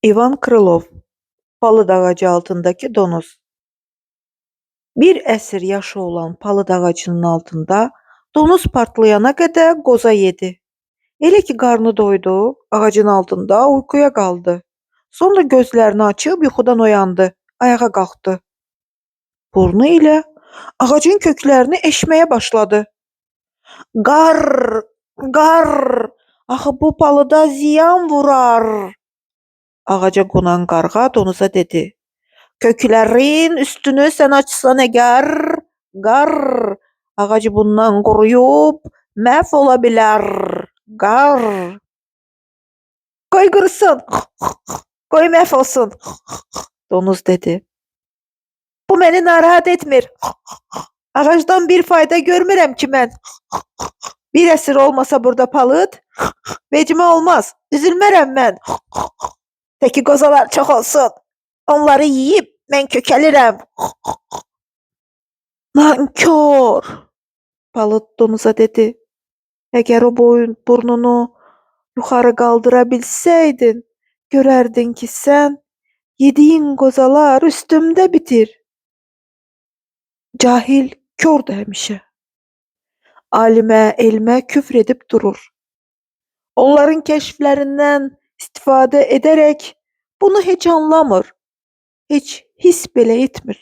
İvan Krılov, Palıd ağacı altındaki donuz. Bir əsr yaşı olan palıd ağacının altında donuz partlayana qədər qoza yedi. Elə ki qarnı doydu, ağacın altında uykuya qaldı. Sonra gözlərini açıb yuxudan oyandı, ayağa qalxdı. Burnu ilə ağacın köklərini eşməyə başladı. Qar, qar, axı bu palıda ziyan vurar. Ağaca qonan qarğa donuza dedi. Köklərin üstünü sən açsan əgər, qar, ağacı bundan quruyub məhv ola bilər, qar. Qoy qurusun, qoy məhv olsun, donuz dedi. Bu məni narahat etmir. Ağacdan bir fayda görmürəm ki mən. Bir əsr olmasa burada palıd, vecimə olmaz, üzülmərəm mən. Təki qozalar çox olsun. Onları yeyib mən kökəlirəm. Nankor, palıd donuza dedi. Əgər o burnunu yuxarı qaldıra bilsəydin, görərdin ki sən yediyin qozalar üstümdə bitir. Cahil kördür həmişə. Alimə, elmə küfr edib durur. Onların kəşflərindən istifadə edərək bunu heç anlamır, heç hiss belə etmir.